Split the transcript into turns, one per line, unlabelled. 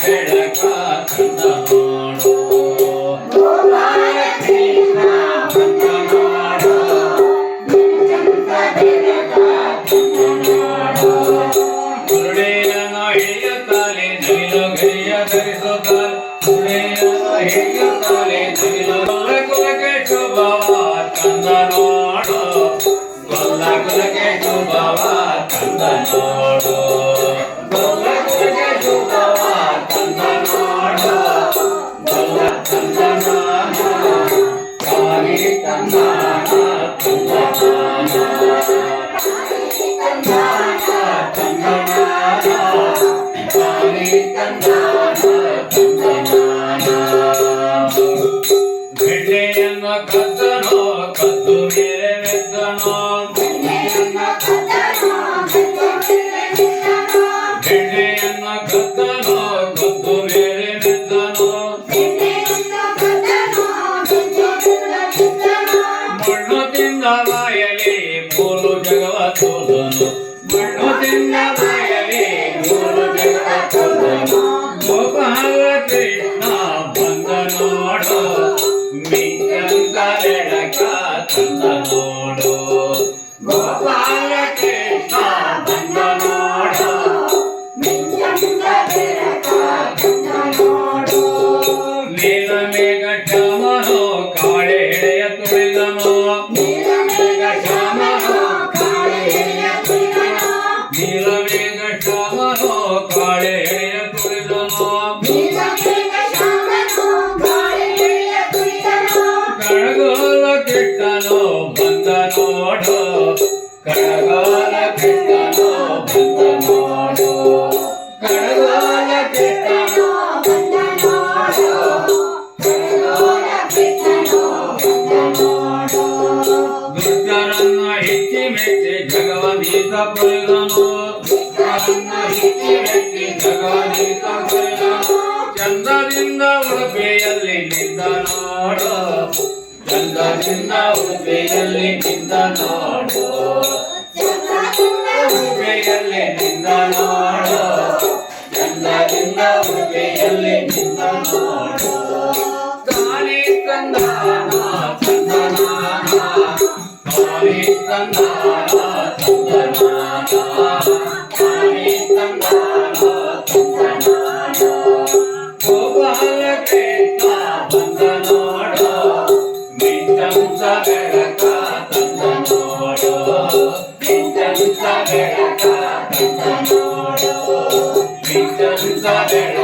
ಬೆಳಕ ತಂದ ನೋಡು ಗೋಪಾಲ ಕೃಷ್ಣ ಬಂದ ನೋಡು ಮಿಂಚಂತ ಬೆಳಕ ತಂದ ನೋಡು ಕುರುಡೆಯನ್ನು ಹಿಡಿಯುತ್ತಾಲೆ ನವಿಲು ಗರಿಯ ಧರಿಸುತ್ತಾಲೆ ಕುರುಡೆಯನ್ನು ಹಿಡಿಯುತ್ತಾಲೆ ನವಿಲು ಕುಲಕ್ಕೆ ಶುಭವ ತಂದ ನೋಡು ಕುಲಕ್ಕೆ ಶುಭವ ತಂದ ನೋಡು ಕುಲಕ್ಕೆ ಶುಭವ ತಂದ ನೋಡು ತಂದ ನೋಡು ಕಾಲಿ ತಂದ ತಂದ ಬೆಣ್ಣೆಯನ್ನು ಕದ್ದನೋ ಕದ್ದು ಮೇಲೆ ಮೆದ್ದನೋ ಬೆಣ್ಣೆಯನ್ನು ಕದ್ದನೋ ಕದ್ದು ಮೇಲೆ ಮೆದ್ದನೋ ಮಣ್ಣು ತಿಂದ ಬಾಯಲಿ ಮೂರು ಜಗವ ತೋದನು ಮಣ್ಣು ತಿಂದ ಬಾಯಲಿ ಮೂರು ಜಗವ ತೋದನು ಗೋಪಾಲ ಕೃಷ್ಣ ಬಂದ ನೋಡು ಮಿಂಚಂತ ಬೆಳಕ ತಂದ ನೋಡು ಗೋಪಾಲ ಕೃಷ್ಣ ಬಂದ ನೋಡು ಮಿಂಚಂತ ಬೆಳಕ ತಂದ ನೋಡು ನೀಲ ಮೇಘ ಶ್ಯಾಮನೋ ಕಾಳೆ ಎಳೆಯ ತುಳಿದನೋ ನೀಲ ಮೇಘ ಶ್ಯಾಮನೋ ಕಾಳೆ ಎಳೆಯ ತುಳಿದನೋ ನೀಲ ಮೇಘ ಶ್ಯಾಮನೋ ಕಾಳೆ ಎಳೆಯ ತುಳಿದನೋ ನೀಲ ಮೇಘ ಶ್ಯಾಮನೋ ಕಾಳೆ ಎಳೆಯ ತುಳಿದನೋ ಕಡಗೋಲ ಕೃಷ್ಣನೋ ಬಂದ ನೋಡು ಕಡಗೋಲ ಕೃಷ್ಣನೋ ಬಂದ ನೋಡು ಕಡಗೋಲ ಕೃಷ್ಣನೋ ಬಂದ ನೋಡು ಕಡಗೋಲ ಕೃಷ್ಣನೋ ಬಂದ ನೋಡು ದುರ್ಗರನ್ನು ಹೆಚ್ಚಿ ಮೆಚ್ಚಿ ಜಗವನೀತ ಪುರಿದನು ದುರ್ಗರನ್ನು ಹೆಚ್ಚಿ ಮೆಚ್ಚಿ ಜಗವನೀತ ಪುರಿದನು ಚಂದದಿಂದ ಉಡುಪಿಯಲ್ಲಿ ನಿಂತ ನೋಡು ಚಂದದಿಂದ ಉಡುಪಿಯಲ್ಲಿ ನಿಂತ ನೋಡು ಉಡುಪಿಯಲ್ಲಿ ನಿಂತ ನೋಡು ಚಂದದಿಂದ ಉಡುಪಿಯಲ್ಲಿ ನಿಂತ ನೋಡು ಕಾಲಿ ತಂದಾನ ಚಂದನಾನ ಕಾಲಿ ತಂದಾನ ಚಂದನಾನ ಕಾಲಿ ತಂದಾನ ಚಂದನಾನ ಗೋಪಾಲ ಕೃಷ್ಣ ಬಂದ ನೋಡು ಮಿಂಚಂತ ಬೆಳಕ ತಂದ ನೋಡು ಮಿಂಚಂತ ಬೆಳಕ ತಂದ ನೋಡು ಮಿಂಚಂತ ಬೆಳಕ